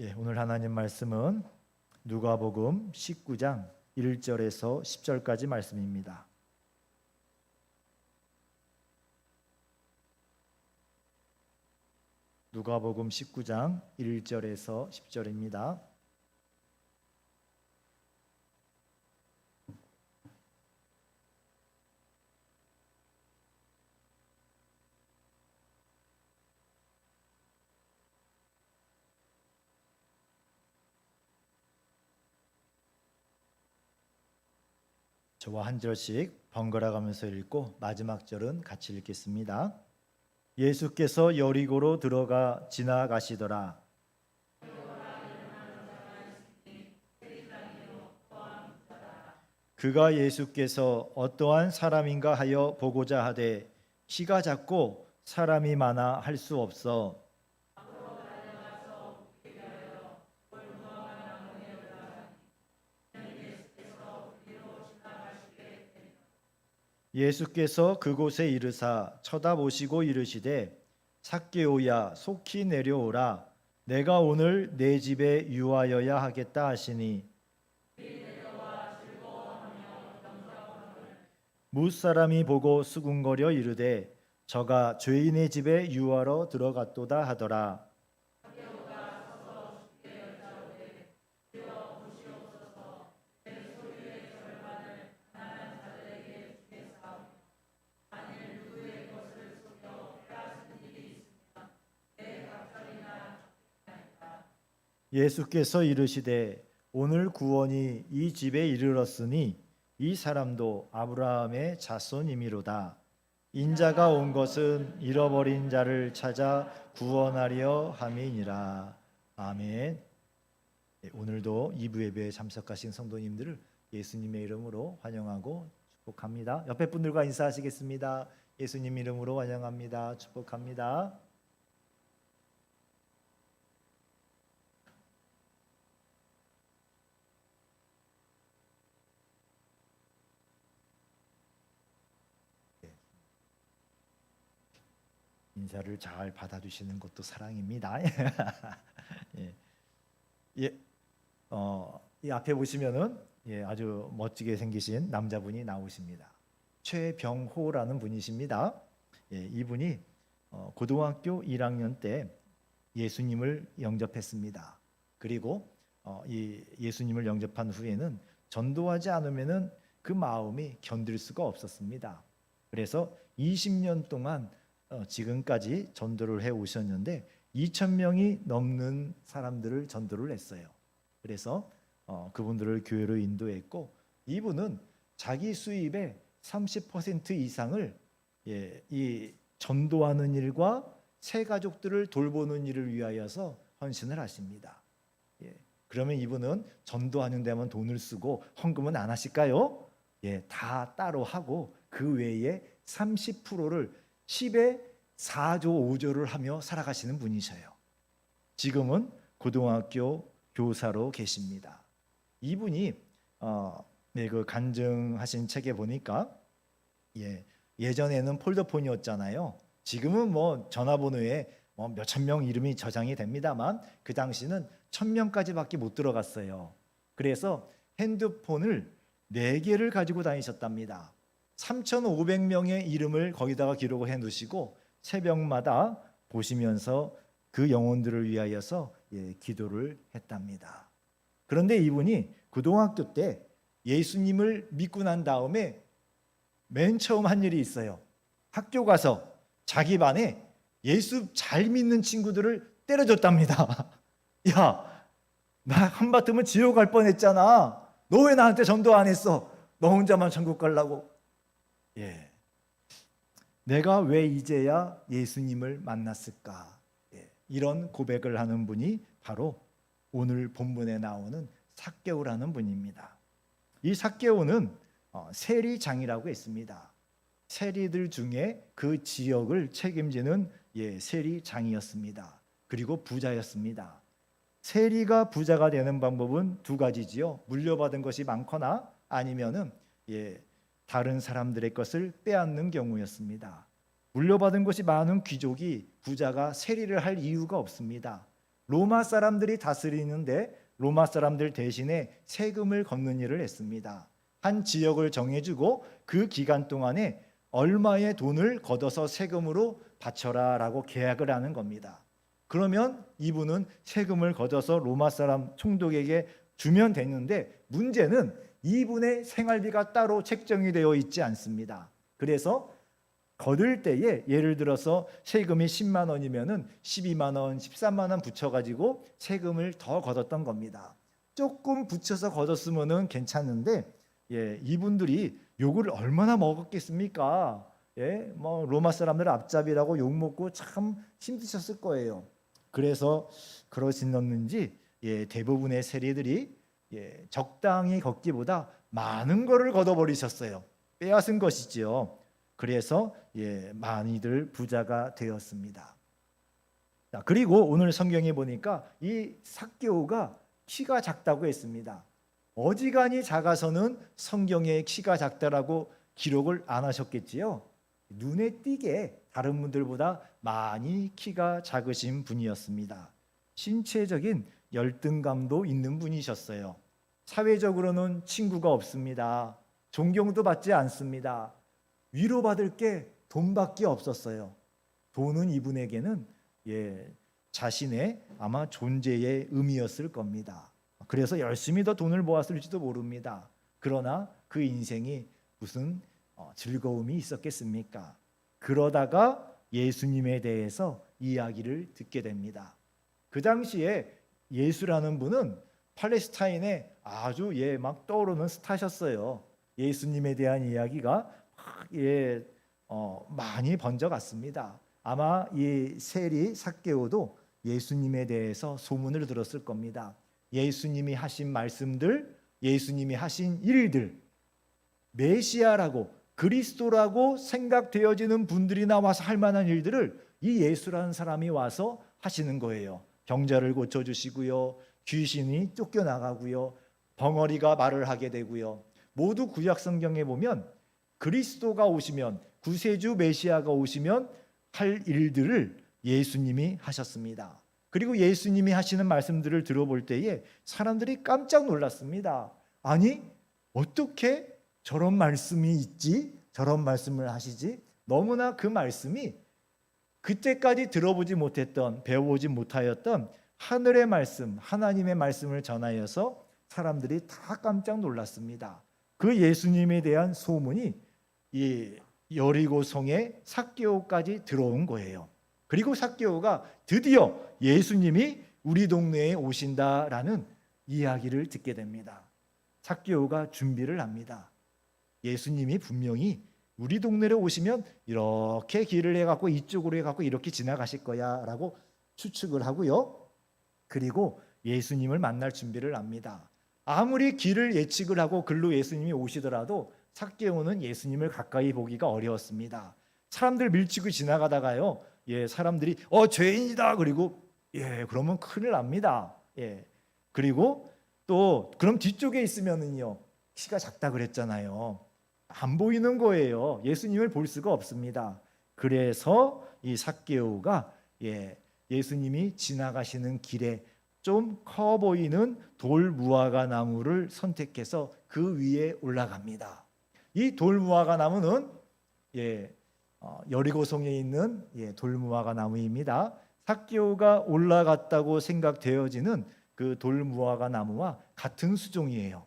오늘 하나님 말씀은 누가복음 19장 1절에서 10절까지 말씀입니다. 누가복음 19장 1절에서 10절입니다. 저와 한 절씩 번갈아 가면서 읽고 마지막 절은 같이 읽겠습니다. 예수께서 여리고로 들어가 지나가시더라. 그가 예수께서 어떠한 사람인가 하여 보고자 하되 키가 작고 사람이 많아 할 수 없어 예수께서 그곳에 이르사 쳐다보시고 이르시되 삭개오야 속히 내려오라 내가 오늘 내 집에 유하여야 하겠다 하시니 무사람이 보고 수군거려 이르되 저가 죄인의 집에 유하러 들어갔도다 하더라. 예수께서 이르시되 오늘 구원이 이 집에 이르렀으니 이 사람도 아브라함의 자손이미로다. 인자가 온 것은 잃어버린 자를 찾아 구원하려 함이니라. 아멘. 오늘도 2부 예배에 참석하신 성도님들을 예수님의 이름으로 환영하고 축복합니다. 옆에 분들과 인사하시겠습니다. 예수님 이름으로 환영합니다. 축복합니다. 인사를 잘 받아주시는 것도 사랑입니다. 예, 예, 이 앞에 보시면은 아주 멋지게 생기신 남자분이 나오십니다. 최병호라는 분이십니다. 이분이 고등학교 1학년 때 예수님을 영접했습니다. 그리고 이 예수님을 영접한 후에는 전도하지 않으면은 그 마음이 견딜 수가 없었습니다. 그래서 20년 동안 지금까지 전도를 해 오셨는데 2,000명이 넘는 사람들을 전도를 했어요. 그래서 그분들을 교회로 인도했고 이분은 자기 수입의 30% 이상을 이 전도하는 일과 새 가족들을 돌보는 일을 위하여서 헌신을 하십니다. 그러면 이분은 전도하는 데만 돈을 쓰고 헌금은 안 하실까요? 다 따로 하고 그 외에 30%를 10에 4조 5조를 하며 살아가시는 분이셔요. 지금은 고등학교 교사로 계십니다. 이분이 그 간증하신 책에 보니까 예전에는 폴더폰이었잖아요. 지금은 뭐 전화번호에 몇천 명 이름이 저장이 됩니다만 그 당시는 1,000명까지밖에 못 들어갔어요. 그래서 핸드폰을 4개를 가지고 다니셨답니다. 3,500명의 이름을 거기다가 기록을 해놓으시고 새벽마다 보시면서 그 영혼들을 위하여서 기도를 했답니다. 그런데 이분이 고등학교 때 예수님을 믿고 난 다음에 맨 처음 한 일이 있어요. 학교 가서 자기 반에 예수 잘 믿는 친구들을 때려줬답니다. 야, 나 한바탕은 지옥 갈 뻔했잖아. 너 왜 나한테 전도 안 했어? 너 혼자만 천국 가려고. 내가 왜 이제야 예수님을 만났을까? 이런 고백을 하는 분이 바로 오늘 본문에 나오는 삭개오라는 분입니다. 이 삭개오는 세리장이라고 했습니다. 세리들 중에 그 지역을 책임지는 세리장이었습니다. 그리고 부자였습니다. 세리가 부자가 되는 방법은 두 가지지요. 물려받은 것이 많거나 아니면은 다른 사람들의 것을 빼앗는 경우였습니다. 물려받은 것이 많은 귀족이 부자가 세리를 할 이유가 없습니다. 로마 사람들이 다스리는데 로마 사람들 대신에 세금을 걷는 일을 했습니다. 한 지역을 정해주고 그 기간 동안에 얼마의 돈을 걷어서 세금으로 바쳐라라고 계약을 하는 겁니다. 그러면 이분은 세금을 걷어서 로마 사람 총독에게 주면 되는데 문제는 이분의 생활비가 따로 책정이 되어 있지 않습니다. 그래서 거둘 때에 예를 들어서 세금이 10만 원이면은 12만 원, 13만 원 붙여가지고 세금을 더 걷었던 겁니다. 조금 붙여서 걷었으면은 괜찮은데 이분들이 욕을 얼마나 먹었겠습니까? 뭐 로마 사람들 앞잡이라고 욕 먹고 참 힘드셨을 거예요. 그래서 그러시는지 대부분의 세리들이 적당히 걷기보다 많은 거를 걷어버리셨어요. 빼앗은 것이지요. 그래서 많이들 부자가 되었습니다. 자, 그리고 오늘 성경에 보니까 이 삭개오가 키가 작다고 했습니다. 어지간히 작아서는 성경에 키가 작다라고 기록을 안 하셨겠지요. 눈에 띄게 다른 분들보다 많이 키가 작으신 분이었습니다. 신체적인 열등감도 있는 분이셨어요. 사회적으로는 친구가 없습니다. 존경도 받지 않습니다. 위로받을 게 돈밖에 없었어요. 돈은 이분에게는 자신의 아마 존재의 의미였을 겁니다. 그래서 열심히 더 돈을 모았을지도 모릅니다. 그러나 그 인생이 무슨 즐거움이 있었겠습니까? 그러다가 예수님에 대해서 이야기를 듣게 됩니다. 그 당시에 예수라는 분은 팔레스타인에 아주 막 떠오르는 스타셨어요. 예수님에 대한 이야기가 많이 번져갔습니다. 아마 이 세리 삭개오도 예수님에 대해서 소문을 들었을 겁니다. 예수님이 하신 말씀들, 예수님이 하신 일들, 메시아라고 그리스도라고 생각되어지는 분들이 나와서 할 만한 일들을 이 예수라는 사람이 와서 하시는 거예요. 병자를 고쳐주시고요, 귀신이 쫓겨나가고요, 벙어리가 말을 하게 되고요. 모두 구약 성경에 보면 그리스도가 오시면, 구세주 메시아가 오시면 할 일들을 예수님이 하셨습니다. 그리고 예수님이 하시는 말씀들을 들어볼 때에 사람들이 깜짝 놀랐습니다. 아니, 어떻게 저런 말씀이 있지? 저런 말씀을 하시지? 너무나 그 말씀이 그때까지 들어보지 못했던, 배워보지 못하였던 하늘의 말씀, 하나님의 말씀을 전하여서 사람들이 다 깜짝 놀랐습니다. 그 예수님에 대한 소문이 이 여리고성의 삭개오까지 들어온 거예요. 그리고 삭개오가 드디어 예수님이 우리 동네에 오신다라는 이야기를 듣게 됩니다. 삭개오가 준비를 합니다. 예수님이 분명히 우리 동네로 오시면 이렇게 길을 해갖고 이쪽으로 해갖고 이렇게 지나가실 거야 라고 추측을 하고요. 그리고 예수님을 만날 준비를 합니다. 아무리 길을 예측을 하고 글로 예수님이 오시더라도 삭개오는 예수님을 가까이 보기가 어려웠습니다. 사람들 밀치고 지나가다가요, 사람들이 죄인이다 그리고 그러면 큰일 납니다. 그리고 또 그럼 뒤쪽에 있으면은요, 키가 작다 그랬잖아요. 안 보이는 거예요. 예수님을 볼 수가 없습니다. 그래서 이 삭개오가 예수님이 지나가시는 길에 좀 커 보이는 돌 무화과 나무를 선택해서 그 위에 올라갑니다. 이 돌 무화과 나무는 여리고성에 있는 돌 무화과 나무입니다. 삭개오가 올라갔다고 생각되어지는 그 돌 무화과 나무와 같은 수종이에요.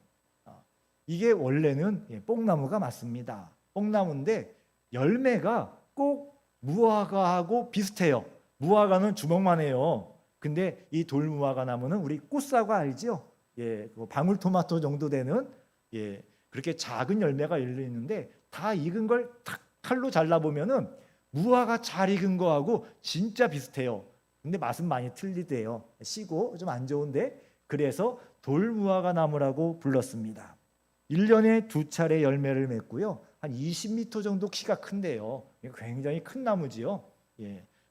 이게 원래는 뽕나무가 맞습니다. 뽕나무인데 열매가 꼭 무화과하고 비슷해요. 무화과는 주먹만 해요. 근데 이 돌무화과 나무는 우리 꽃사과 알죠? 방울토마토 정도 되는 그렇게 작은 열매가 열려 있는데 다 익은 걸 탁 칼로 잘라 보면은 무화과 잘 익은 거하고 진짜 비슷해요. 근데 맛은 많이 틀리대요. 시고 좀 안 좋은데 그래서 돌무화과 나무라고 불렀습니다. 1년에 2차례 열매를 맺고요. 한 20m 정도 키가 큰데요. 굉장히 큰 나무지요.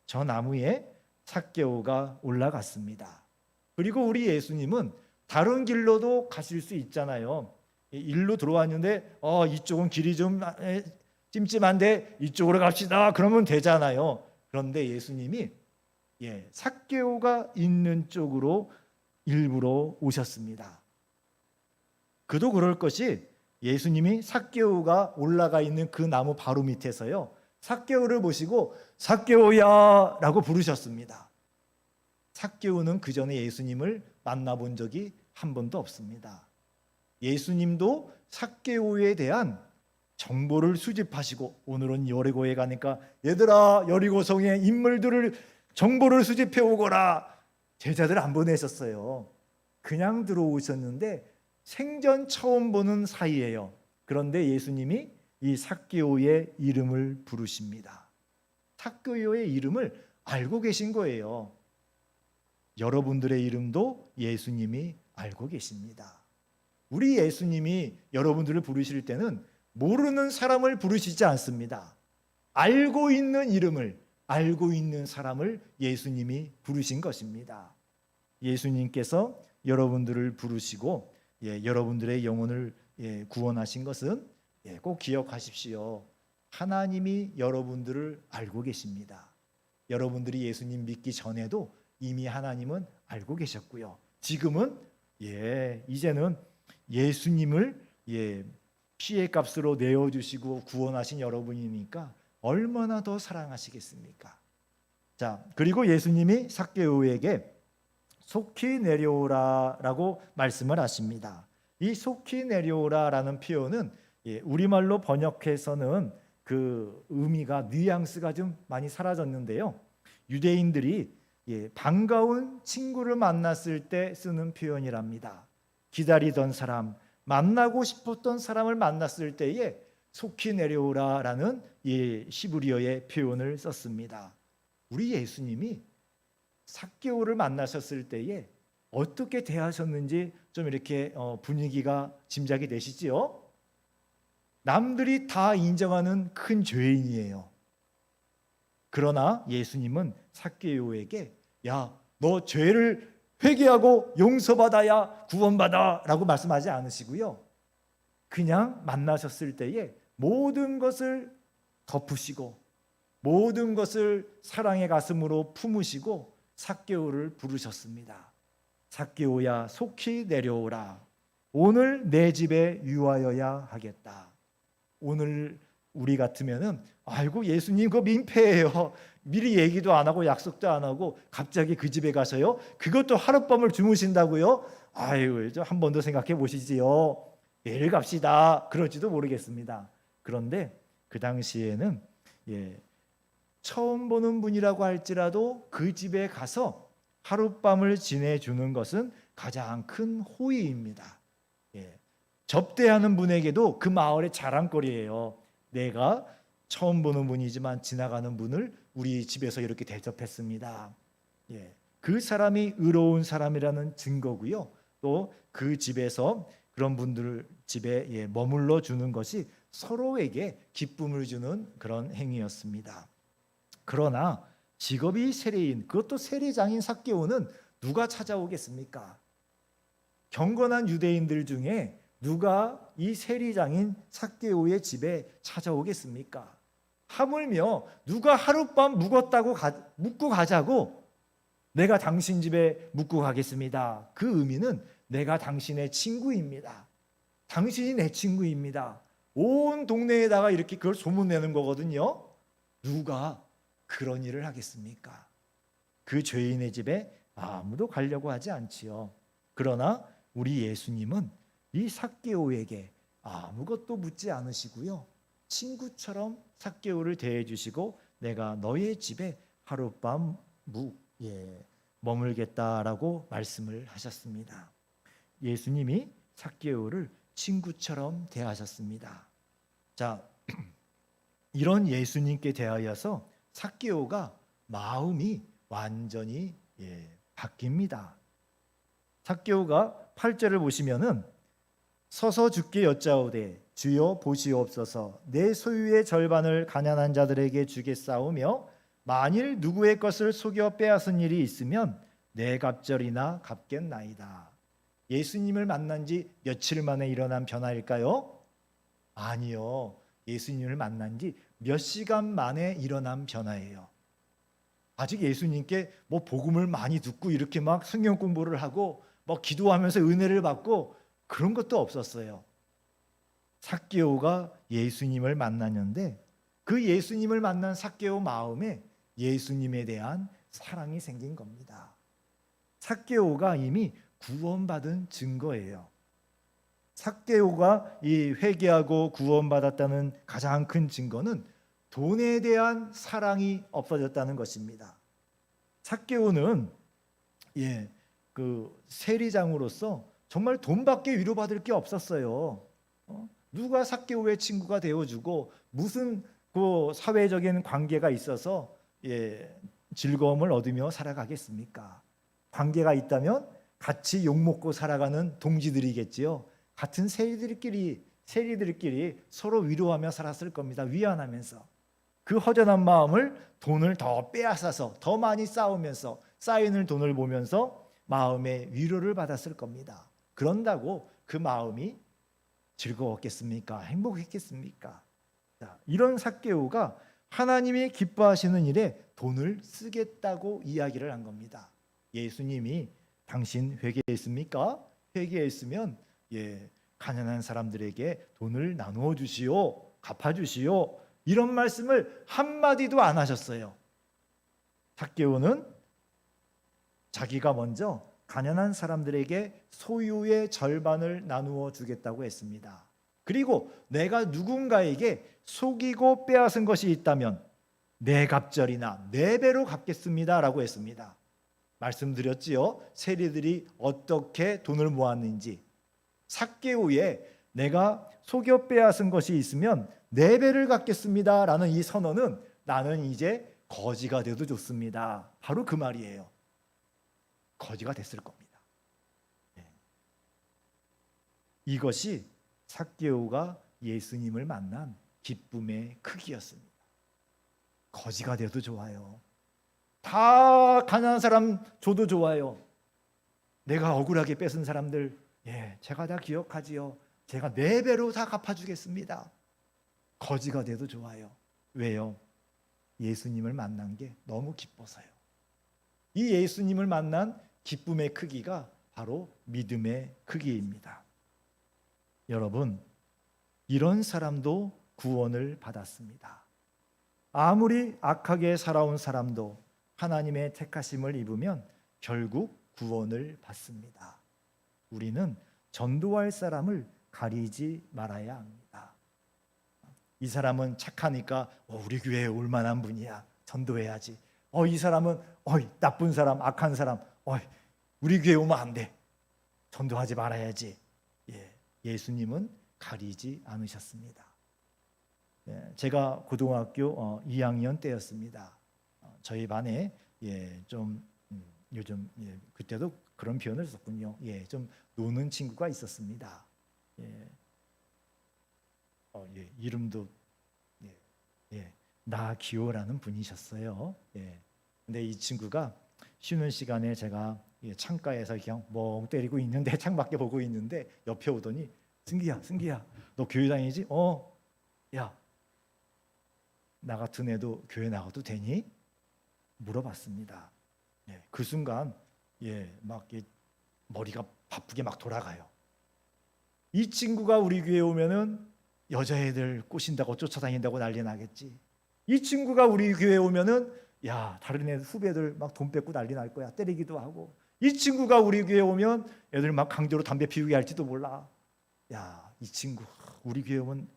저 나무에 삭개오가 올라갔습니다. 그리고 우리 예수님은 다른 길로도 가실 수 있잖아요. 일로 들어왔는데 이쪽은 길이 좀 찜찜한데 이쪽으로 갑시다. 그러면 되잖아요. 그런데 예수님이 삭개오가 있는 쪽으로 일부러 오셨습니다. 그도 그럴 것이 예수님이 삭개오가 올라가 있는 그 나무 바로 밑에서요, 삭개오를 보시고 삭개오야 라고 부르셨습니다. 삭개오는 그 전에 예수님을 만나본 적이 한 번도 없습니다. 예수님도 삭개오에 대한 정보를 수집하시고, 오늘은 여리고에 가니까 얘들아 여리고성의 인물들을 정보를 수집해 오거라, 제자들 안 보내셨어요. 그냥 들어오셨는데 생전 처음 보는 사이예요. 그런데 예수님이 이 삭개오의 이름을 부르십니다. 삭개오의 이름을 알고 계신 거예요. 여러분들의 이름도 예수님이 알고 계십니다. 우리 예수님이 여러분들을 부르실 때는 모르는 사람을 부르시지 않습니다. 알고 있는 이름을, 알고 있는 사람을 예수님이 부르신 것입니다. 예수님께서 여러분들을 부르시고 여러분들의 영혼을 구원하신 것은 꼭 기억하십시오. 하나님이 여러분들을 알고 계십니다. 여러분들이 예수님 믿기 전에도 이미 하나님은 알고 계셨고요. 지금은 이제는 예수님을 피의 값으로 내어주시고 구원하신 여러분이니까 얼마나 더 사랑하시겠습니까? 자, 그리고 예수님이 삭개오에게 속히 내려오라라고 말씀을 하십니다. 이 속히 내려오라라는 표현은 우리말로 번역해서는 그 의미가 뉘앙스가 좀 많이 사라졌는데요. 유대인들이 반가운 친구를 만났을 때 쓰는 표현이랍니다. 기다리던 사람, 만나고 싶었던 사람을 만났을 때에 속히 내려오라라는 시브리어의 표현을 썼습니다. 우리 예수님이 삭개오를 만나셨을 때에 어떻게 대하셨는지 좀 이렇게 분위기가 짐작이 되시지요? 남들이 다 인정하는 큰 죄인이에요. 그러나 예수님은 삭개오에게 야, 너 죄를 회개하고 용서받아야 구원받아 라고 말씀하지 않으시고요, 그냥 만나셨을 때에 모든 것을 덮으시고 모든 것을 사랑의 가슴으로 품으시고 삭개오를 부르셨습니다. 삭개오야 속히 내려오라. 오늘 내 집에 유하여야 하겠다. 오늘 우리 같으면은 아이고 예수님 그거 민폐예요. 미리 얘기도 안 하고 약속도 안 하고 갑자기 그 집에 가서요, 그것도 하룻밤을 주무신다고요? 아유, 한 번 더 생각해 보시지요. 내일 갑시다. 그럴지도 모르겠습니다. 그런데 그 당시에는 처음 보는 분이라고 할지라도 그 집에 가서 하룻밤을 지내주는 것은 가장 큰 호의입니다. 접대하는 분에게도 그 마을의 자랑거리예요. 내가 처음 보는 분이지만 지나가는 분을 우리 집에서 이렇게 대접했습니다. 그 사람이 의로운 사람이라는 증거고요. 또 그 집에서 그런 분들 집에 머물러 주는 것이 서로에게 기쁨을 주는 그런 행위였습니다. 그러나 직업이 세리인, 그것도 세리장인 삭개오는 누가 찾아오겠습니까? 경건한 유대인들 중에 누가 이 세리장인 삭개오의 집에 찾아오겠습니까? 하물며 누가 하룻밤 묵고 가자고 내가 당신 집에 묵고 가겠습니다. 그 의미는 내가 당신의 친구입니다. 당신이 내 친구입니다. 온 동네에다가 이렇게 그걸 소문내는 거거든요. 누가 그런 일을 하겠습니까? 그 죄인의 집에 아무도 가려고 하지 않지요. 그러나 우리 예수님은 이 삭개오에게 아무것도 묻지 않으시고요, 친구처럼 삭개오를 대해 주시고 내가 너의 집에 하룻밤 머물겠다라고 말씀을 하셨습니다. 예수님이 삭개오를 친구처럼 대하셨습니다. 자, 이런 예수님께 대하여서 삭개오가 마음이 완전히 바뀝니다. 삭개오가 8절을 보시면은 서서 주께 여짜오되 주여 보시옵소서, 내 소유의 절반을 가난한 자들에게 주겠사오며 만일 누구의 것을 속여 빼앗은 일이 있으면 내 갑절이나 갚겠나이다. 예수님을 만난 지 며칠 만에 일어난 변화일까요? 아니요. 예수님을 만난 지 몇 시간 만에 일어난 변화예요. 아직 예수님께 뭐 복음을 많이 듣고 이렇게 막 성경 공부를 하고 뭐 기도하면서 은혜를 받고 그런 것도 없었어요. 삭개오가 예수님을 만났는데 그 예수님을 만난 삭개오 마음에 예수님에 대한 사랑이 생긴 겁니다. 삭개오가 이미 구원받은 증거예요. 삭개오가 이 회개하고 구원받았다는 가장 큰 증거는 돈에 대한 사랑이 없어졌다는 것입니다. 삭개오는 그 세리장으로서 정말 돈밖에 위로받을 게 없었어요. 누가 삭개오의 친구가 되어주고 무슨 그 사회적인 관계가 있어서 즐거움을 얻으며 살아가겠습니까? 관계가 있다면 같이 욕먹고 살아가는 동지들이겠지요. 같은 세리들끼리 서로 위로하며 살았을 겁니다. 위안하면서. 그 허전한 마음을 돈을 더 빼앗아서 더 많이 쌓으면서 쌓이는 돈을 보면서 마음의 위로를 받았을 겁니다. 그런다고 그 마음이 즐거웠겠습니까? 행복했겠습니까? 자, 이런 삭개오가 하나님이 기뻐하시는 일에 돈을 쓰겠다고 이야기를 한 겁니다. 예수님이 당신 회개했습니까? 회개했으면 가난한 사람들에게 돈을 나누어 주시오, 갚아 주시오. 이런 말씀을 한마디도 안 하셨어요. 삭개오는 자기가 먼저 가난한 사람들에게 소유의 절반을 나누어 주겠다고 했습니다. 그리고 내가 누군가에게 속이고 빼앗은 것이 있다면 네 갑절이나 네 배로 갚겠습니다라고 했습니다. 말씀드렸지요. 세리들이 어떻게 돈을 모았는지. 삭개오에 내가 속여 빼앗은 것이 있으면 네 배를 갚겠습니다라는 이 선언은 나는 이제 거지가 돼도 좋습니다. 바로 그 말이에요. 거지가 됐을 겁니다. 이것이 삭개오가 예수님을 만난 기쁨의 크기였습니다. 거지가 돼도 좋아요. 다 가난한 사람 줘도 좋아요. 내가 억울하게 뺏은 사람들 제가 다 기억하지요. 제가 네 배로 다 갚아주겠습니다. 거지가 돼도 좋아요. 왜요? 예수님을 만난 게 너무 기뻐서요. 이 예수님을 만난 기쁨의 크기가 바로 믿음의 크기입니다. 여러분, 이런 사람도 구원을 받았습니다. 아무리 악하게 살아온 사람도 하나님의 택하심을 입으면 결국 구원을 받습니다. 우리는 전도할 사람을 가리지 말아야 합니다. 이 사람은 착하니까 우리 교회에 올 만한 분이야. 전도해야지. 이 사람은 나쁜 사람, 악한 사람. 우리 교회에 오면 안 돼. 전도하지 말아야지. 예수님은 가리지 않으셨습니다. 제가 고등학교 2학년 때였습니다. 저희 반에 좀 요즘 그때도 그런 표현을 썼군요. 좀 노는 친구가 있었습니다. 이름도 나기호라는 분이셨어요. 근데 이 친구가 쉬는 시간에 제가 창가에서 그냥 멍 때리고 있는데 창밖에 보고 있는데 옆에 오더니 승기야 너 교회 다니지? 야 나 같은 애도 교회 나가도 되니? 물어봤습니다. 그 순간 막 머리가 바쁘게 막 돌아가요. 이 친구가 우리 교회에 오면은 여자애들 꼬신다고 쫓아다닌다고 난리 나겠지. 이 친구가 우리 교회에 오면은 다른 애 후배들 막 돈 뺏고 난리 날 거야. 때리기도 하고. 이 친구가 우리 교회에 오면 애들 막 강제로 담배 피우게 할지도 몰라. 이 친구 우리 교회에 오면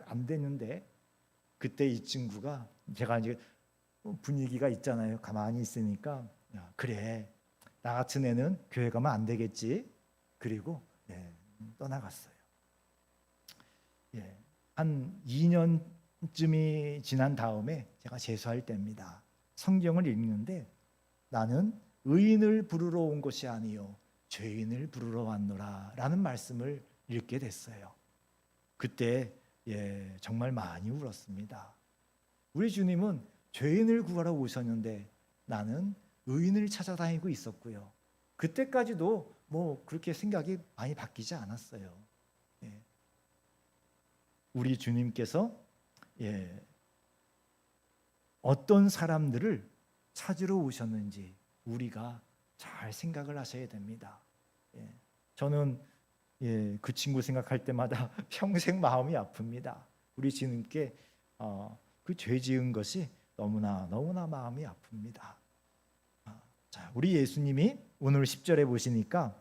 안 되는데. 그때 이 친구가 제가 이제 분위기가 있잖아요. 가만히 있으니까 그래 나 같은 애는 교회 가면 안 되겠지. 그리고 떠나갔어요. 한 2년쯤이 지난 다음에 제가 재수할 때입니다. 성경을 읽는데 나는 의인을 부르러 온 것이 아니요 죄인을 부르러 왔노라 라는 말씀을 읽게 됐어요. 그때 정말 많이 울었습니다. 우리 주님은 죄인을 구하러 오셨는데 나는 의인을 찾아다니고 있었고요. 그때까지도 뭐 그렇게 생각이 많이 바뀌지 않았어요. 우리 주님께서 어떤 사람들을 찾으러 오셨는지 우리가 잘 생각을 하셔야 됩니다. 저는 그 친구 생각할 때마다 평생 마음이 아픕니다. 우리 주님께 그 죄 지은 것이 너무나 마음이 아픕니다. 자, 우리 예수님이 오늘 10절에 보시니까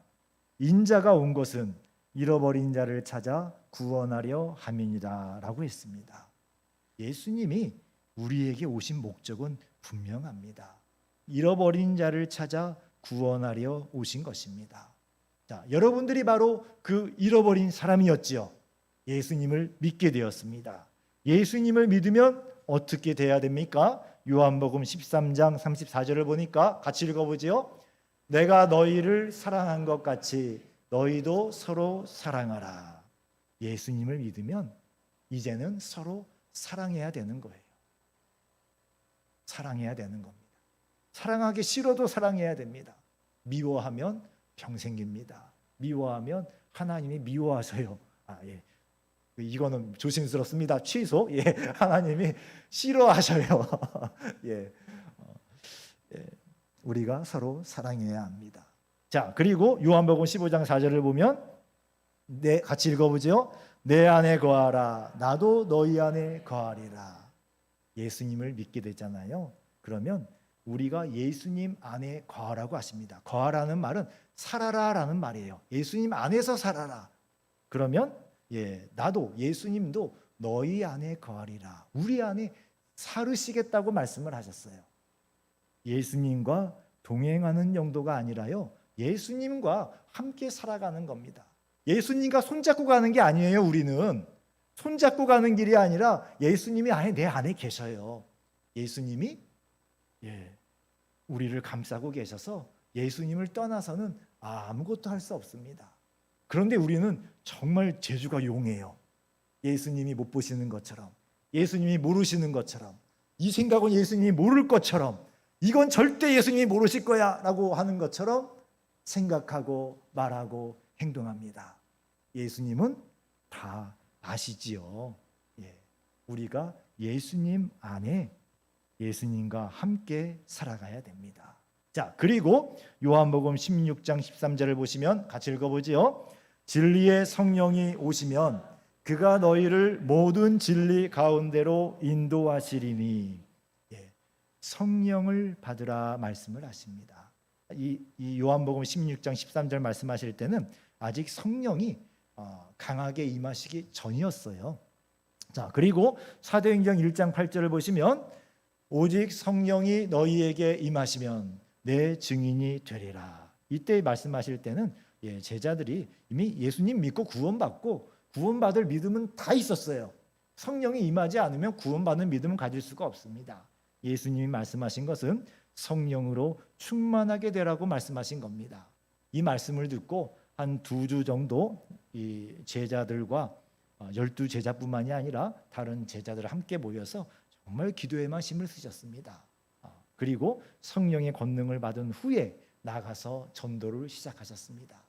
인자가 온 것은 잃어버린 자를 찾아 구원하려 함이니라 라고 했습니다. 예수님이 우리에게 오신 목적은 분명합니다. 잃어버린 자를 찾아 구원하려 오신 것입니다. 자, 여러분들이 바로 그 잃어버린 사람이었지요. 예수님을 믿게 되었습니다. 예수님을 믿으면 어떻게 돼야 됩니까? 요한복음 13장 34절을 보니까 같이 읽어보지요. 내가 너희를 사랑한 것 같이 너희도 서로 사랑하라. 예수님을 믿으면 이제는 서로 사랑해야 되는 거예요. 사랑해야 되는 겁니다. 사랑하기 싫어도 사랑해야 됩니다. 미워하면 병 생깁니다. 미워하면 하나님이 미워하셔요. 이거는 조심스럽습니다. 취소. 하나님이 싫어하셔요. 우리가 서로 사랑해야 합니다. 자, 그리고 요한복음 15장 4절을 보면 같이 읽어보죠. 내 안에 거하라. 나도 너희 안에 거하리라. 예수님을 믿게 되잖아요. 그러면 우리가 예수님 안에 거하라고 하십니다. 거하라는 말은 살아라라는 말이에요. 예수님 안에서 살아라. 그러면 나도 예수님도 너희 안에 거하리라. 우리 안에 살으시겠다고 말씀을 하셨어요. 예수님과 동행하는 정도가 아니라요. 예수님과 함께 살아가는 겁니다. 예수님과 손잡고 가는 게 아니에요. 우리는 손잡고 가는 길이 아니라 예수님이 내 안에 계셔요. 예수님이 우리를 감싸고 계셔서 예수님을 떠나서는 아무것도 할 수 없습니다. 그런데 우리는 정말 재주가 용해요. 예수님이 못 보시는 것처럼, 예수님이 모르시는 것처럼, 이 생각은 예수님이 모를 것처럼, 이건 절대 예수님이 모르실 거야 라고 하는 것처럼 생각하고 말하고 행동합니다. 예수님은 다 아시지요. 우리가 예수님 안에 예수님과 함께 살아가야 됩니다. 자, 그리고 요한복음 16장 13절을 보시면 같이 읽어보지요. 진리의 성령이 오시면 그가 너희를 모든 진리 가운데로 인도하시리니. 성령을 받으라 말씀을 하십니다. 이 요한복음 16장 13절 말씀하실 때는 아직 성령이 강하게 임하시기 전이었어요. 자, 그리고 사도행전 1장 8절을 보시면 오직 성령이 너희에게 임하시면 내 증인이 되리라. 이때 말씀하실 때는 제자들이 이미 예수님 믿고 구원받고 구원받을 믿음은 다 있었어요. 성령이 임하지 않으면 구원받는 믿음을 가질 수가 없습니다. 예수님이 말씀하신 것은 성령으로 충만하게 되라고 말씀하신 겁니다. 이 말씀을 듣고 한 2주 정도 이 제자들과 12제자뿐만이 아니라 다른 제자들 함께 모여서 정말 기도에만 힘을 쓰셨습니다. 그리고 성령의 권능을 받은 후에 나가서 전도를 시작하셨습니다.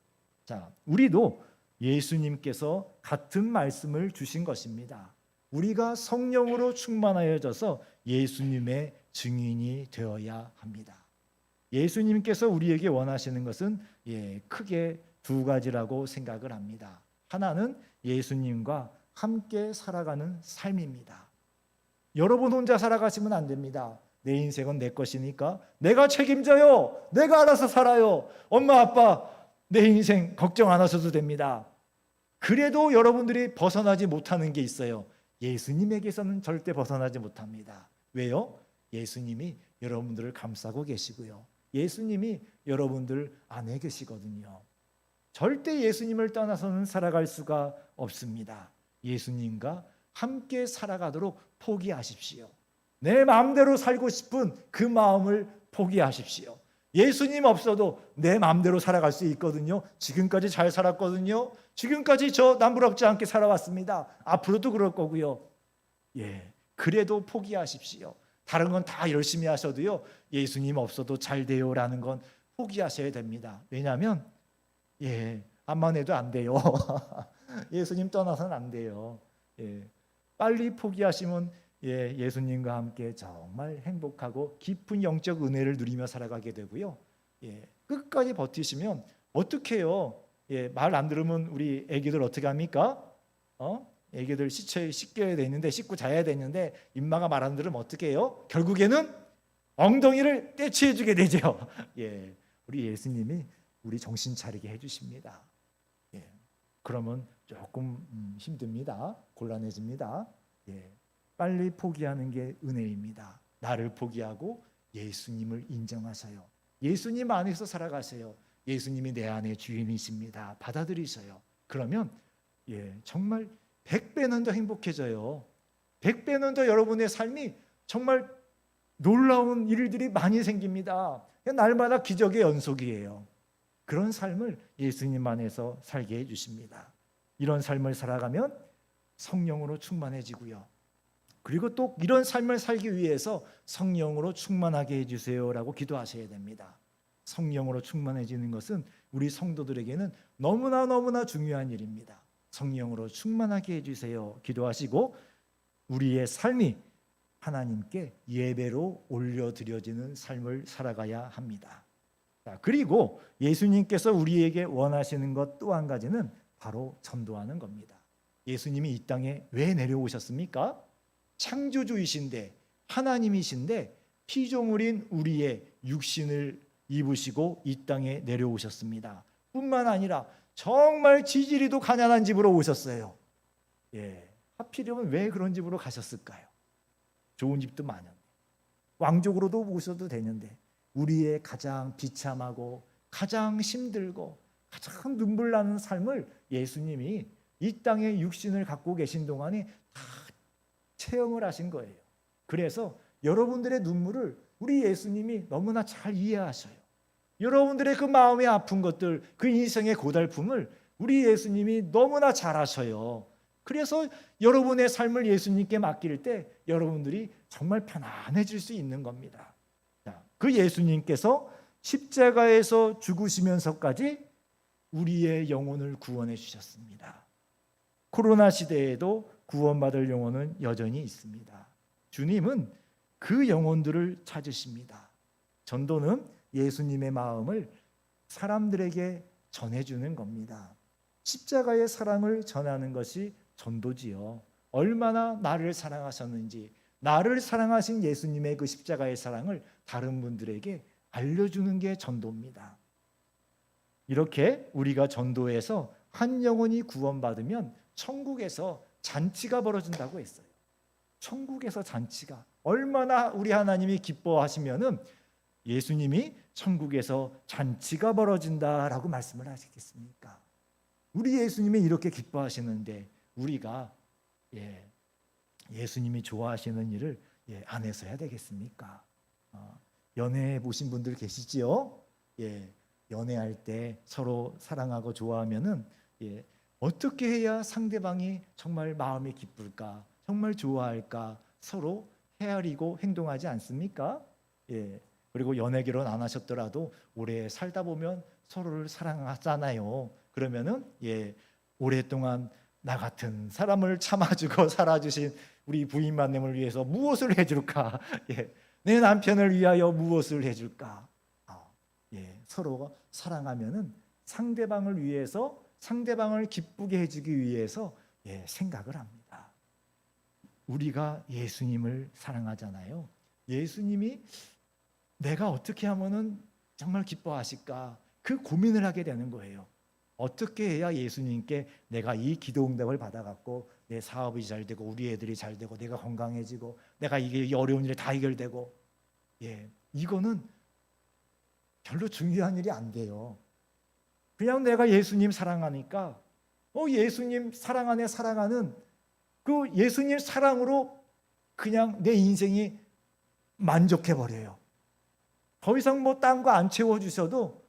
자, 우리도 예수님께서 같은 말씀을 주신 것입니다. 우리가 성령으로 충만하여져서 예수님의 증인이 되어야 합니다. 예수님께서 우리에게 원하시는 것은 크게 2가지라고 생각을 합니다. 하나는 예수님과 함께 살아가는 삶입니다. 여러분 혼자 살아가시면 안 됩니다. 내 인생은 내 것이니까 내가 책임져요. 내가 알아서 살아요. 엄마 아빠 내 인생 걱정 안 하셔도 됩니다. 그래도 여러분들이 벗어나지 못하는 게 있어요. 예수님에게서는 절대 벗어나지 못합니다. 왜요? 예수님이 여러분들을 감싸고 계시고요. 예수님이 여러분들 안에 계시거든요. 절대 예수님을 떠나서는 살아갈 수가 없습니다. 예수님과 함께 살아가도록 포기하십시오. 내 마음대로 살고 싶은 그 마음을 포기하십시오. 예수님 없어도 내 마음대로 살아갈 수 있거든요. 지금까지 잘 살았거든요. 지금까지 저 남부럽지 않게 살아왔습니다. 앞으로도 그럴 거고요. 그래도 포기하십시오. 다른 건 다 열심히 하셔도요. 예수님 없어도 잘 돼요라는 건 포기하셔야 됩니다. 왜냐하면 암만 해도 안 돼요. 예수님 떠나서는 안 돼요. 빨리 포기하시면 예수님과 함께 정말 행복하고 깊은 영적 은혜를 누리며 살아가게 되고요. 끝까지 버티시면 어떻게 해요? 말 안 들으면 우리 애기들 어떻게 합니까? 애기들 씻겨야 되는데, 씻고 자야 되는데 임마가 말 안 들으면 어떻게 해요? 결국에는 엉덩이를 떼치해 주게 되죠. 우리 예수님이 우리 정신 차리게 해주십니다. 그러면 조금 힘듭니다. 곤란해집니다. 빨리 포기하는 게 은혜입니다. 나를 포기하고 예수님을 인정하셔요. 예수님 안에서 살아가세요. 예수님이 내 안의 주인이십니다. 받아들이셔요. 그러면 정말 100배는 더 행복해져요. 100배는 더 여러분의 삶이 정말 놀라운 일들이 많이 생깁니다. 날마다 기적의 연속이에요. 그런 삶을 예수님 안에서 살게 해주십니다. 이런 삶을 살아가면 성령으로 충만해지고요. 그리고 또 이런 삶을 살기 위해서 성령으로 충만하게 해주세요라고 기도하셔야 됩니다. 성령으로 충만해지는 것은 우리 성도들에게는 너무나 중요한 일입니다. 성령으로 충만하게 해주세요 기도하시고 우리의 삶이 하나님께 예배로 올려드려지는 삶을 살아가야 합니다. 그리고 예수님께서 우리에게 원하시는 것 또 한 가지는 바로 전도하는 겁니다. 예수님이 이 땅에 왜 내려오셨습니까? 창조주이신데 하나님이신데 피조물인 우리의 육신을 입으시고 이 땅에 내려오셨습니다. 뿐만 아니라 정말 지지리도 가난한 집으로 오셨어요. 하필이면 왜 그런 집으로 가셨을까요? 좋은 집도 많은데 왕족으로도 오셔도 되는데 우리의 가장 비참하고 가장 힘들고 가장 눈물 나는 삶을 예수님이 이 땅에 육신을 갖고 계신 동안에 다 체험을 하신 거예요. 그래서 여러분들의 눈물을 우리 예수님이 너무나 잘 이해하셔요. 여러분들의 그 마음의 아픈 것들, 그 인생의 고달픔을 우리 예수님이 너무나 잘 아셔요. 그래서 여러분의 삶을 예수님께 맡길 때 여러분들이 정말 편안해질 수 있는 겁니다. 그 예수님께서 십자가에서 죽으시면서까지 우리의 영혼을 구원해 주셨습니다. 코로나 시대에도 구원받을 영혼은 여전히 있습니다. 주님은 그 영혼들을 찾으십니다. 전도는 예수님의 마음을 사람들에게 전해주는 겁니다. 십자가의 사랑을 전하는 것이 전도지요. 얼마나 나를 사랑하셨는지, 나를 사랑하신 예수님의 그 십자가의 사랑을 다른 분들에게 알려주는 게 전도입니다. 이렇게 우리가 전도해서 한 영혼이 구원받으면 천국에서 잔치가 벌어진다고 했어요. 천국에서 잔치가 얼마나 우리 하나님이 기뻐하시면은 예수님이 천국에서 잔치가 벌어진다라고 말씀을 하시겠습니까? 우리 예수님이 이렇게 기뻐하시는데 우리가 예수님이 좋아하시는 일을 안 해서 해야 되겠습니까? 연애해 보신 분들 계시지요? 연애할 때 서로 사랑하고 좋아하면은 어떻게 해야 상대방이 정말 마음이 기쁠까? 정말 좋아할까? 서로 헤아리고 행동하지 않습니까? 그리고 연애 결혼 안 하셨더라도 오래 살다 보면 서로를 사랑하잖아요. 그러면은 오랫동안 나 같은 사람을 참아주고 살아주신 우리 부인만님을 위해서 무엇을 해줄까? 내 남편을 위하여 무엇을 해줄까? 서로가 사랑하면은 상대방을 위해서, 상대방을 기쁘게 해주기 위해서 생각을 합니다. 우리가 예수님을 사랑하잖아요. 예수님이 내가 어떻게 하면은 정말 기뻐하실까? 그 고민을 하게 되는 거예요. 어떻게 해야 예수님께 내가 이 기도 응답을 받아갖고 내 사업이 잘 되고 우리 애들이 잘 되고 내가 건강해지고 내가 이게 어려운 일이 다 해결되고 이거는 별로 중요한 일이 안 돼요. 그냥 내가 예수님 사랑하니까 예수님 사랑 안에 사랑하는 그 예수님 사랑으로 그냥 내 인생이 만족해버려요. 더 이상 딴 거 안 채워주셔도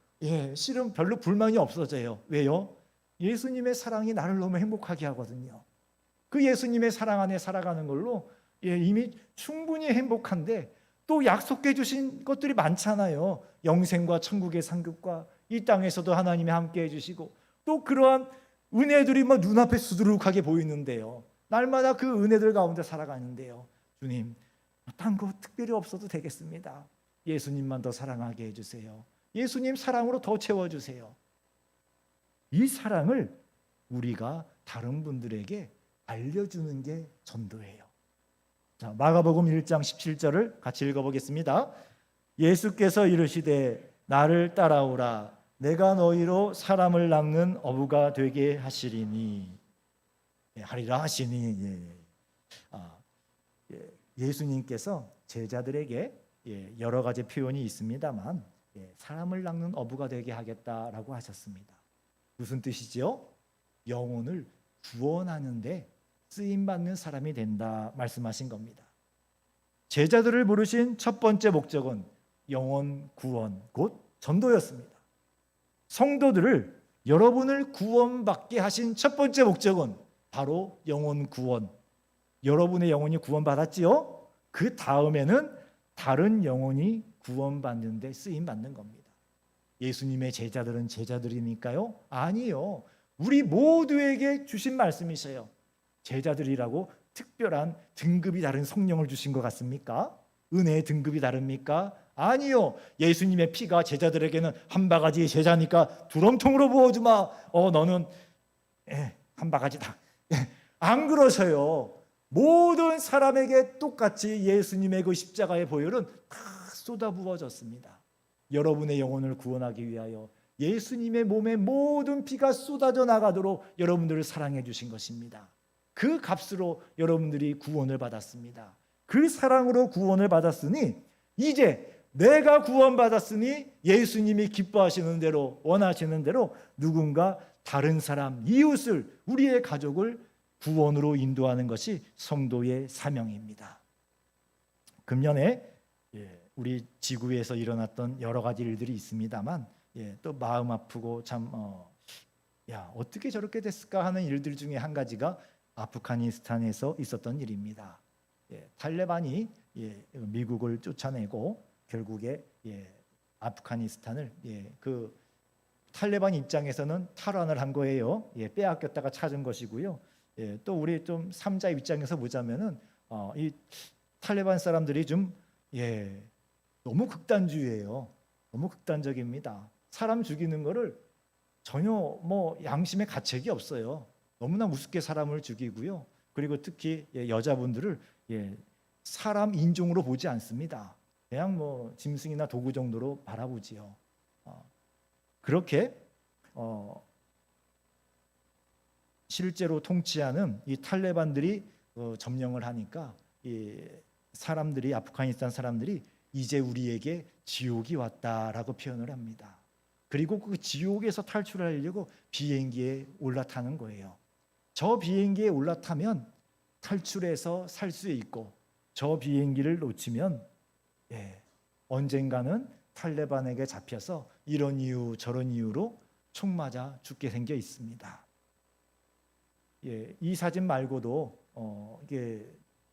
실은 별로 불만이 없어져요. 왜요? 예수님의 사랑이 나를 너무 행복하게 하거든요. 그 예수님의 사랑 안에 살아가는 걸로 이미 충분히 행복한데 또 약속해 주신 것들이 많잖아요. 영생과 천국의 상급과 이 땅에서도 하나님이 함께 해주시고 또 그러한 은혜들이 눈앞에 수두룩하게 보이는데요. 날마다 그 은혜들 가운데 살아가는데요. 주님, 딴 거 특별히 없어도 되겠습니다. 예수님만 더 사랑하게 해주세요. 예수님 사랑으로 더 채워주세요. 이 사랑을 우리가 다른 분들에게 알려주는 게 전도예요. 자, 마가복음 1장 17절을 같이 읽어보겠습니다. 예수께서 이르시되 나를 따라오라. 내가 너희로 사람을 낚는 어부가 되게 하시리니, 하리라 하시니. 예수님께서 제자들에게 여러 가지 표현이 있습니다만 사람을 낚는 어부가 되게 하겠다라고 하셨습니다. 무슨 뜻이죠? 영혼을 구원하는데 쓰임받는 사람이 된다 말씀하신 겁니다. 제자들을 부르신 첫 번째 목적은 영혼 구원, 곧 전도였습니다. 성도들을, 여러분을 구원받게 하신 첫 번째 목적은 바로 영혼 구원. 여러분의 영혼이 구원받았지요? 그 다음에는 다른 영혼이 구원받는 데 쓰임받는 겁니다. 예수님의 제자들은 제자들이니까요? 아니요. 우리 모두에게 주신 말씀이세요. 제자들이라고 특별한 등급이 다른 성령을 주신 것 같습니까? 은혜의 등급이 다릅니까? 아니요. 예수님의 피가 제자들에게는 한 바가지 제자니까 두럼통으로 부어주마. 너는 한 바가지다. 안 그러셔요. 모든 사람에게 똑같이 예수님의 그 십자가의 보혈은 다 쏟아 부어졌습니다. 여러분의 영혼을 구원하기 위하여 예수님의 몸에 모든 피가 쏟아져 나가도록 여러분들을 사랑해 주신 것입니다. 그 값으로 여러분들이 구원을 받았습니다. 그 사랑으로 구원을 받았으니 이제 내가 구원받았으니 예수님이 기뻐하시는 대로, 원하시는 대로 누군가 다른 사람, 이웃을, 우리의 가족을 구원으로 인도하는 것이 성도의 사명입니다. 금년에 우리 지구에서 일어났던 여러 가지 일들이 있습니다만 또 마음 아프고 참 어떻게 저렇게 됐을까 하는 일들 중에 한 가지가 아프가니스탄에서 있었던 일입니다. 탈레반이 미국을 쫓아내고 결국에 아프가니스탄을 그 탈레반 입장에서는 탈환을 한 거예요. 빼앗겼다가 찾은 것이고요. 또 우리 좀 삼자 입장에서 보자면은 이 탈레반 사람들이 좀 너무 극단주의예요. 너무 극단적입니다. 사람 죽이는 거를 전혀 양심의 가책이 없어요. 너무나 우습게 사람을 죽이고요. 그리고 특히 여자분들을 사람 인종으로 보지 않습니다. 그냥 짐승이나 도구 정도로 바라보지요. 그렇게 실제로 통치하는 이 탈레반들이 점령을 하니까 이 사람들이, 아프가니스탄 사람들이 이제 우리에게 지옥이 왔다라고 표현을 합니다. 그리고 그 지옥에서 탈출하려고 비행기에 올라타는 거예요. 저 비행기에 올라타면 탈출해서 살 수 있고, 저 비행기를 놓치면 언젠가는 탈레반에게 잡혀서 이런 이유 저런 이유로 총 맞아 죽게 생겨 있습니다. 이 사진 말고도 이게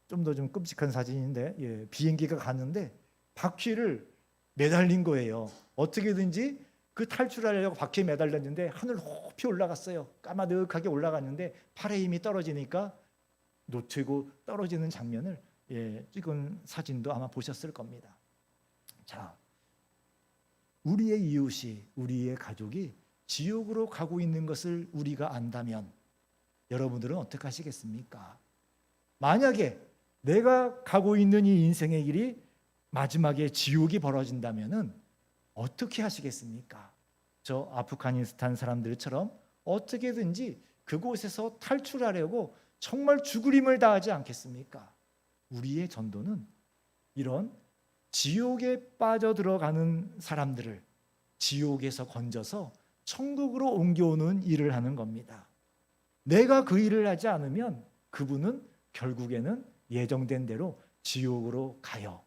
좀 더 좀 끔찍한 사진인데 비행기가 갔는데 바퀴를 매달린 거예요. 어떻게든지 그 탈출하려고 바퀴에 매달렸는데 하늘 높이 올라갔어요. 까마득하게 올라갔는데 팔에 힘이 떨어지니까 놓치고 떨어지는 장면을 찍은 사진도 아마 보셨을 겁니다. 자, 우리의 이웃이, 우리의 가족이 지옥으로 가고 있는 것을 우리가 안다면 여러분들은 어떻게 하시겠습니까? 만약에 내가 가고 있는 이 인생의 길이 마지막에 지옥이 벌어진다면은 어떻게 하시겠습니까? 저 아프가니스탄 사람들처럼 어떻게든지 그곳에서 탈출하려고 정말 죽을 힘을 다하지 않겠습니까? 우리의 전도는 이런 지옥에 빠져들어가는 사람들을 지옥에서 건져서 천국으로 옮겨오는 일을 하는 겁니다. 내가 그 일을 하지 않으면 그분은 결국에는 예정된 대로 지옥으로 가요.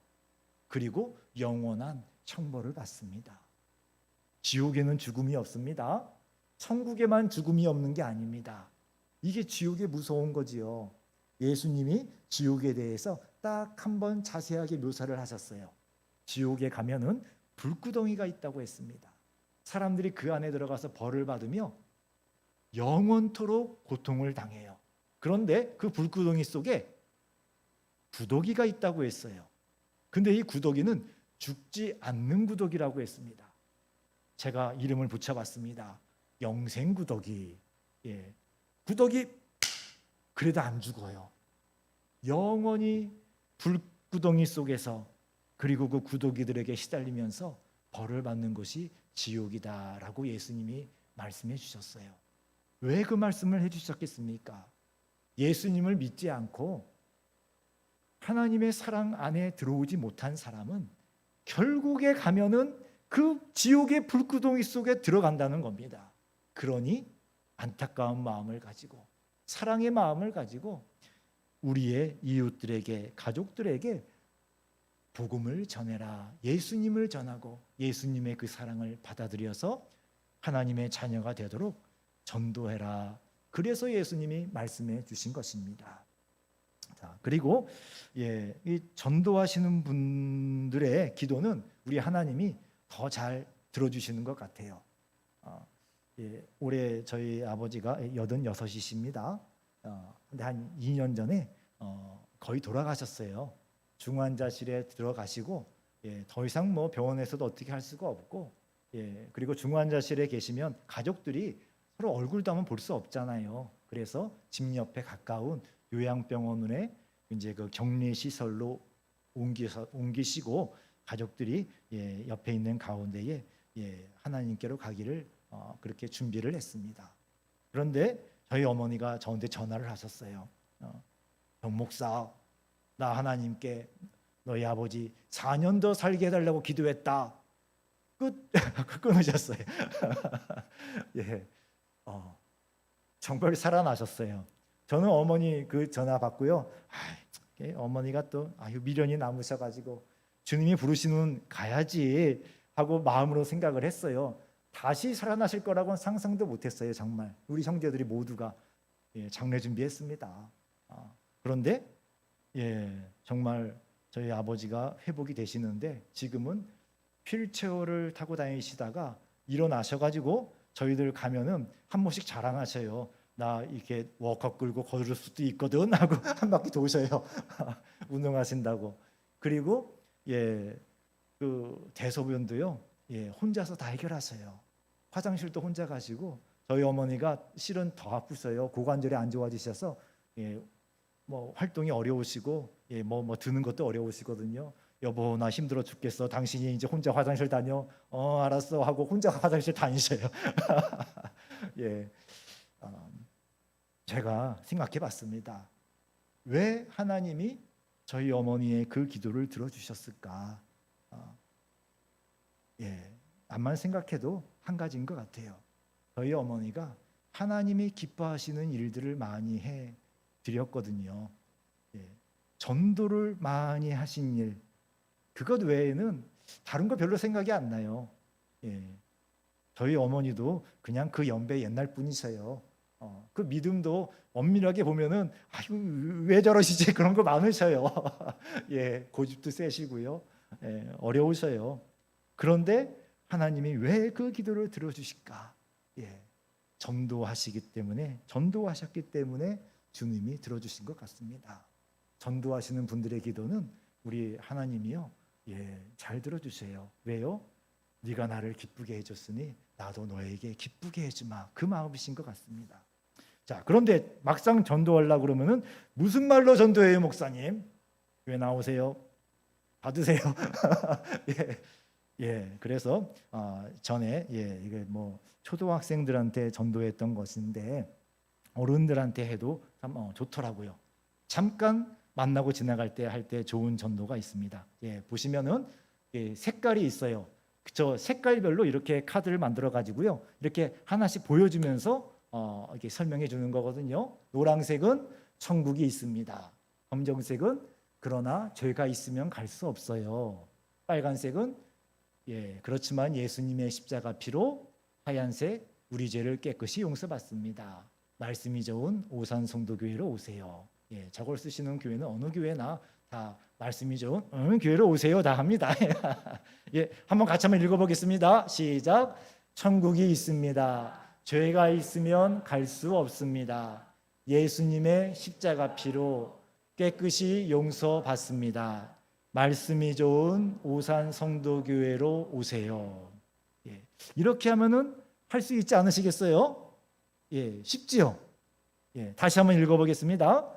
그리고 영원한 형벌을 받습니다. 지옥에는 죽음이 없습니다. 천국에만 죽음이 없는 게 아닙니다. 이게 지옥의 무서운 거지요. 예수님이 지옥에 대해서 딱 한 번 자세하게 묘사를 하셨어요. 지옥에 가면은 불구덩이가 있다고 했습니다. 사람들이 그 안에 들어가서 벌을 받으며 영원토록 고통을 당해요. 그런데 그 불구덩이 속에 구더기가 있다고 했어요. 근데 이 구더기는 죽지 않는 구더기라고 했습니다. 제가 이름을 붙여봤습니다. 영생 구더기. 구더기 그래도 안 죽어요. 영원히 불구덩이 속에서 그리고 그 구더기들에게 시달리면서 벌을 받는 것이 지옥이다라고 예수님이 말씀해 주셨어요. 왜 그 말씀을 해주셨겠습니까? 예수님을 믿지 않고 하나님의 사랑 안에 들어오지 못한 사람은 결국에 가면은 그 지옥의 불구덩이 속에 들어간다는 겁니다. 그러니 안타까운 마음을 가지고 사랑의 마음을 가지고 우리의 이웃들에게 가족들에게 복음을 전해라. 예수님을 전하고 예수님의 그 사랑을 받아들여서 하나님의 자녀가 되도록 전도해라. 그래서 예수님이 말씀해 주신 것입니다. 자, 그리고 이 전도하시는 분들의 기도는 우리 하나님이 더 잘 들어주시는 것 같아요. 올해 저희 아버지가 86이십니다. 근데 한 2년 전에 거의 돌아가셨어요. 중환자실에 들어가시고 더 이상 뭐 병원에서도 어떻게 할 수가 없고 그리고 중환자실에 계시면 가족들이 서로 얼굴도 한번 볼 수 없잖아요. 그래서 집 옆에 가까운 요양병원에 이제 그 격리 시설로 옮기시고 가족들이 옆에 있는 가운데에 하나님께로 가기를 그렇게 준비를 했습니다. 그런데 저희 어머니가 저한테 전화를 하셨어요. 정 목사, 나 하나님께 너희 아버지 4년 더 살게 해달라고 기도했다. 끊으셨어요. 정말 살아나셨어요. 저는 어머니 그 전화 받고요. 어머니가 또 미련이 남으셔가지고 주님이 부르시는 가야지 하고 마음으로 생각을 했어요. 다시 살아나실 거라고는 상상도 못했어요. 정말 우리 형제들이 모두가 장례 준비했습니다. 그런데 정말 저희 아버지가 회복이 되시는데 지금은 휠체어를 타고 다니시다가 일어나셔가지고 저희들 가면은 한 번씩 자랑하셔요. 나 이렇게 워커 끌고 걸을 수도 있거든 하고 한 바퀴 도셔요. 운동하신다고. 그리고 그 대소변도요 혼자서 다 해결하세요. 화장실도 혼자 가시고 저희 어머니가 실은 더 아프셔요. 고관절이 안 좋아지셔서 뭐 활동이 어려우시고 뭐 드는 것도 어려우시거든요. 여보 나 힘들어 죽겠어. 당신이 이제 혼자 화장실 다녀. 알았어 하고 혼자 화장실 다니셔요. 제가 생각해 봤습니다. 왜 하나님이 저희 어머니의 그 기도를 들어주셨을까? 암만 생각해도 한 가지인 것 같아요. 저희 어머니가 하나님이 기뻐하시는 일들을 많이 해 드렸거든요. 전도를 많이 하신 일, 그것 외에는 다른 거 별로 생각이 안 나요. 저희 어머니도 그냥 그 연배 옛날 분이세요. 그 믿음도 엄밀하게 보면은 왜 저러시지 그런 거 많으셔요. 고집도 세시고요. 어려우셔요. 그런데 하나님이 왜 그 기도를 들어주실까? 전도하셨기 때문에 주님이 들어주신 것 같습니다. 전도하시는 분들의 기도는 우리 하나님이요, 잘 들어주세요. 왜요? 네가 나를 기쁘게 해줬으니 나도 너에게 기쁘게 해주마. 그 마음이신 것 같습니다. 자, 그런데 막상 전도하려고 그러면은 무슨 말로 전도해요, 목사님? 왜 나오세요? 받으세요. 그래서 전에 이게 뭐 초등학생들한테 전도했던 것인데 어른들한테 해도 참 좋더라고요. 잠깐 만나고 지나갈 때 할 때 좋은 전도가 있습니다. 보시면은 색깔이 있어요. 저 색깔별로 이렇게 카드를 만들어 가지고요, 이렇게 하나씩 보여주면서 이렇게 설명해 주는 거거든요. 노란색은 천국이 있습니다. 검정색은 그러나 죄가 있으면 갈 수 없어요. 빨간색은 그렇지만 예수님의 십자가 피로, 하얀색 우리 죄를 깨끗이 용서받습니다. 말씀이 좋은 오산 성도교회로 오세요. 저걸 쓰시는 교회는 어느 교회나 다 말씀이 좋은 교회로 오세요 다 합니다. 한번 같이 한번 읽어보겠습니다. 시작. 천국이 있습니다. 죄가 있으면 갈 수 없습니다. 예수님의 십자가 피로 깨끗이 용서받습니다. 말씀이 좋은 오산 성도교회로 오세요. 예, 이렇게 하면은 할 수 있지 않으시겠어요? 예, 쉽지요? 예, 다시 한번 읽어보겠습니다.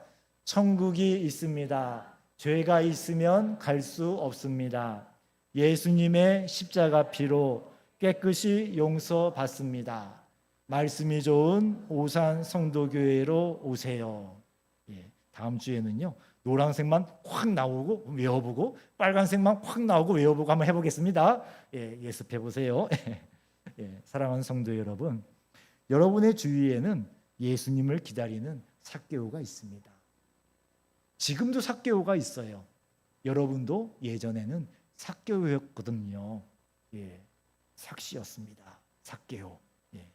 천국이 있습니다. 죄가 있으면 갈 수 없습니다. 예수님의 십자가 피로 깨끗이 용서받습니다. 말씀이 좋은 오산 성도교회로 오세요. 예, 다음 주에는요, 노란색만 확 나오고 외워보고 빨간색만 확 나오고 외워보고 한번 해보겠습니다. 예, 예습해 보세요. 예, 사랑하는 성도 여러분, 여러분의 주위에는 예수님을 기다리는 삭개오가 있습니다. 지금도 삭개오가 있어요. 여러분도 예전에는 삭개오였거든요. 예, 삭시였습니다. 삭개오. 예.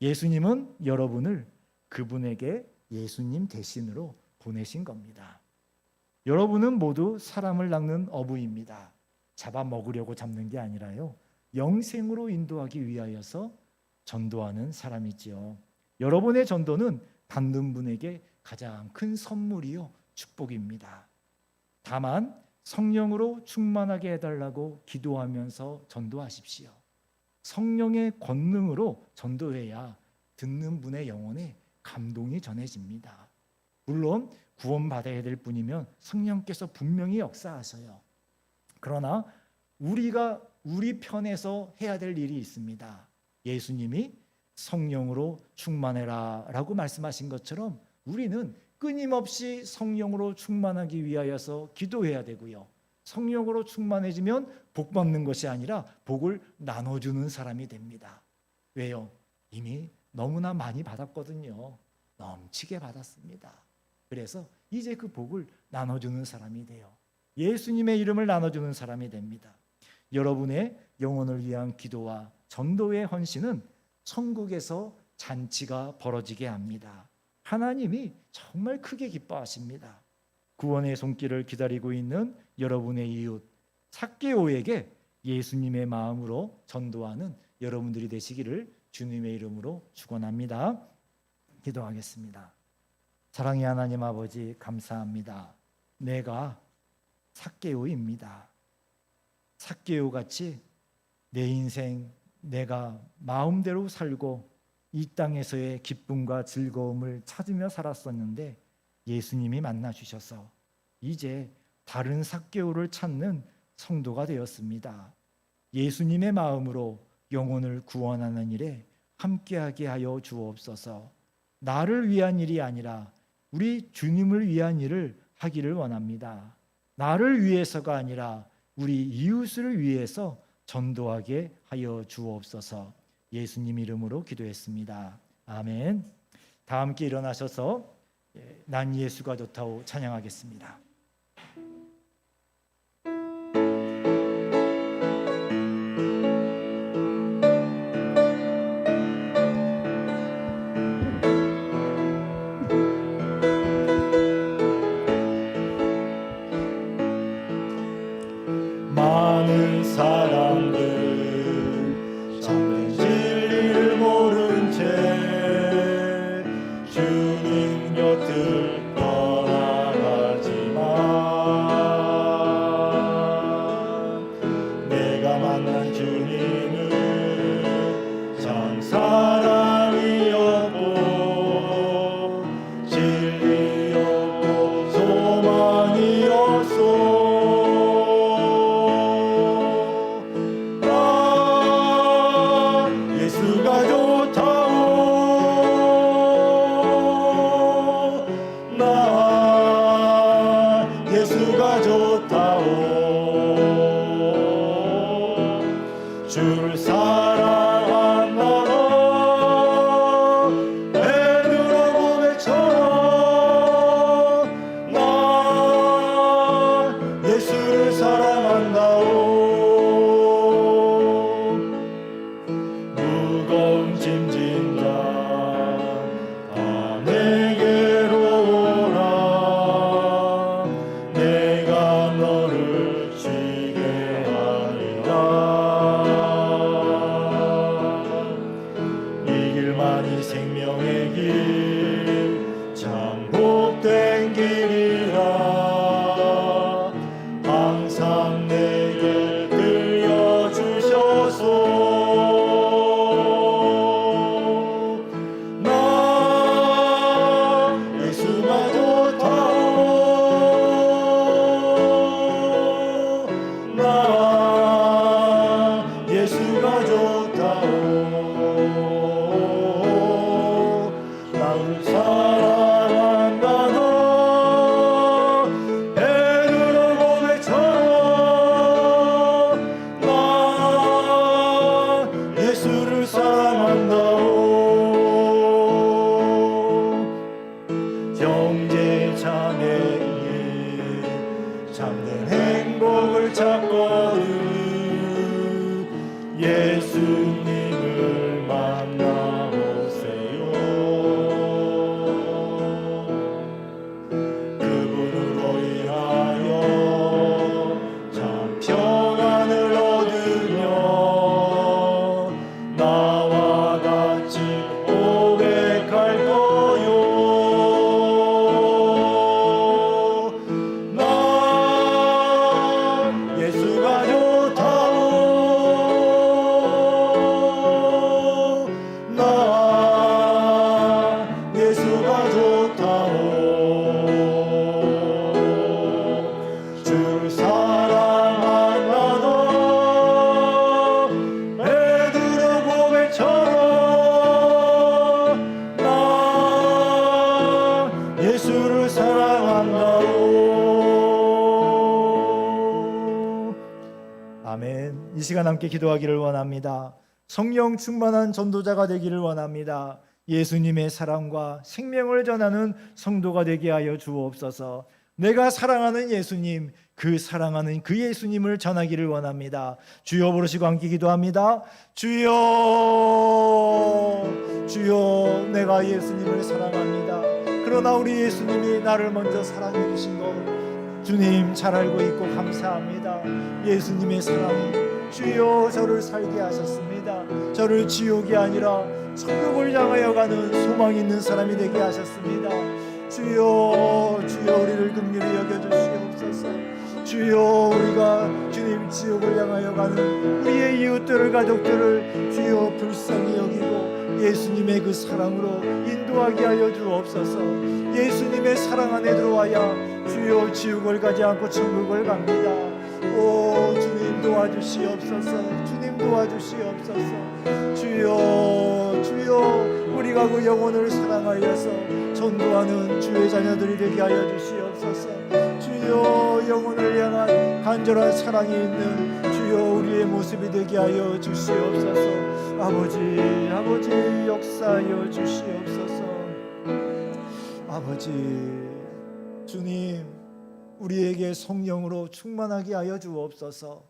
예수님은 여러분을 그분에게 예수님 대신으로 보내신 겁니다. 여러분은 모두 사람을 낚는 어부입니다. 잡아먹으려고 잡는 게 아니라요, 영생으로 인도하기 위하여서 전도하는 사람이지요. 여러분의 전도는 받는 분에게 가장 큰 선물이요, 축복입니다. 다만 성령으로 충만하게 해달라고 기도하면서 전도하십시오. 성령의 권능으로 전도해야 듣는 분의 영혼에 감동이 전해집니다. 물론 구원받아야 될 뿐이면 성령께서 분명히 역사하셔요. 그러나 우리가 우리 편에서 해야 될 일이 있습니다. 예수님이 성령으로 충만해라 라고 말씀하신 것처럼 우리는 끊임없이 성령으로 충만하기 위하여서 기도해야 되고요, 성령으로 충만해지면 복 받는 것이 아니라 복을 나눠주는 사람이 됩니다. 왜요? 이미 너무나 많이 받았거든요. 넘치게 받았습니다. 그래서 이제 그 복을 나눠주는 사람이 돼요. 예수님의 이름을 나눠주는 사람이 됩니다. 여러분의 영혼을 위한 기도와 전도의 헌신은 천국에서 잔치가 벌어지게 합니다. 하나님이 정말 크게 기뻐하십니다. 구원의 손길을 기다리고 있는 여러분의 이웃 삭개오에게 예수님의 마음으로 전도하는 여러분들이 되시기를 주님의 이름으로 축원합니다. 기도하겠습니다. 사랑의 하나님 아버지, 감사합니다. 내가 삭개오입니다. 삭개오같이 내 인생 내가 마음대로 살고 이 땅에서의 기쁨과 즐거움을 찾으며 살았었는데 예수님이 만나 주셔서 이제 다른 삭개오를 찾는 성도가 되었습니다. 예수님의 마음으로 영혼을 구원하는 일에 함께하게 하여 주옵소서. 나를 위한 일이 아니라 우리 주님을 위한 일을 하기를 원합니다. 나를 위해서가 아니라 우리 이웃을 위해서 전도하게 하여 주옵소서. 예수님 이름으로 기도했습니다. 아멘. 다 함께 일어나셔서 난 예수가 좋다고 찬양하겠습니다. 많은 사람들 참된 진리를 모른 채 주님 곁을 떠나가지만 내가 만난 주님은 참 사랑이었고 진리였고 소망이었소. 예수가 좋다오. 나 예수가 좋다오. 주를 사랑한다. 베드로 고백처럼 나 예수를 사랑한다오. 무거운 짐진다 다 내게로 오라. 내가 너를 쉬게 하리라. 이 길만이 생명의 길 참 복된 길이라. 이 시간 함께 기도하기를 원합니다. 성령 충만한 전도자가 되기를 원합니다. 예수님의 사랑과 생명을 전하는 성도가 되게 하여 주옵소서. 내가 사랑하는 예수님, 그 사랑하는 그 예수님을 전하기를 원합니다. 주여 부르시고 함께 기도합니다. 주여, 주여, 내가 예수님을 사랑합니다. 그러나 우리 예수님이 나를 먼저 사랑해 주신 것 주님 잘 알고 있고 감사합니다. 예수님의 사랑이 주여 저를 살게 하셨습니다. 저를 지옥이 아니라 천국을 향하여 가는 소망 있는 사람이 되게 하셨습니다. 주여, 주여 우리를 긍휼히 여겨주시옵소서. 주여, 우리가 주님 지옥을 향하여 가는 우리의 이웃들을, 가족들을 주여 불쌍히 여기고 예수님의 그 사랑으로 인도하게 하여 주옵소서. 예수님의 사랑 안에 들어와야 주여 지옥을 가지 않고 천국을 갑니다. 오 주님 도와주시옵소서. 주님 도와주시옵소서. 주여, 주여, 우리가 그 영혼을 사랑하여서 전도하는 주의 자녀들이 되게 하여 주시옵소서. 주여, 영혼을 향한 간절한 사랑이 있는 주여 우리의 모습이 되게 하여 주시옵소서. 아버지, 아버지 역사하여 주시옵소서. 아버지, 주님 우리에게 성령으로 충만하게 하여 주옵소서.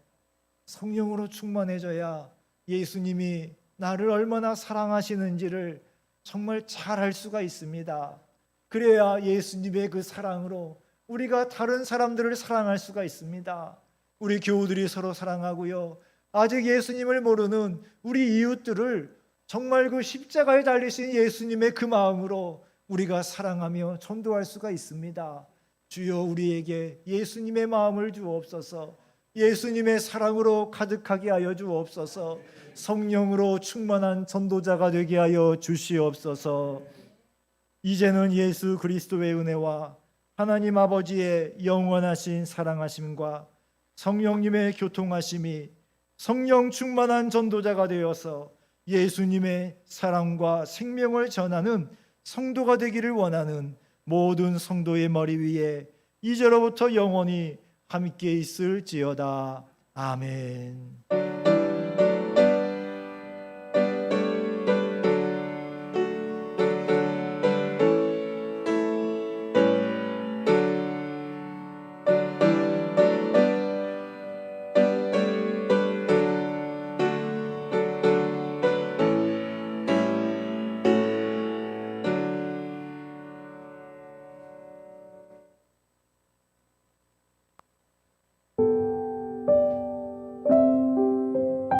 성령으로 충만해져야 예수님이 나를 얼마나 사랑하시는지를 정말 잘 알 수가 있습니다. 그래야 예수님의 그 사랑으로 우리가 다른 사람들을 사랑할 수가 있습니다. 우리 교우들이 서로 사랑하고요, 아직 예수님을 모르는 우리 이웃들을 정말 그 십자가에 달리신 예수님의 그 마음으로 우리가 사랑하며 전도할 수가 있습니다. 주여 우리에게 예수님의 마음을 주옵소서. 예수님의 사랑으로 가득하게 하여 주옵소서. 성령으로 충만한 전도자가 되게 하여 주시옵소서. 이제는 예수 그리스도의 은혜와 하나님 아버지의 영원하신 사랑하심과 성령님의 교통하심이 성령 충만한 전도자가 되어서 예수님의 사랑과 생명을 전하는 성도가 되기를 원하는 모든 성도의 머리 위에 이제로부터 영원히 함께 있을지어다. 아멘.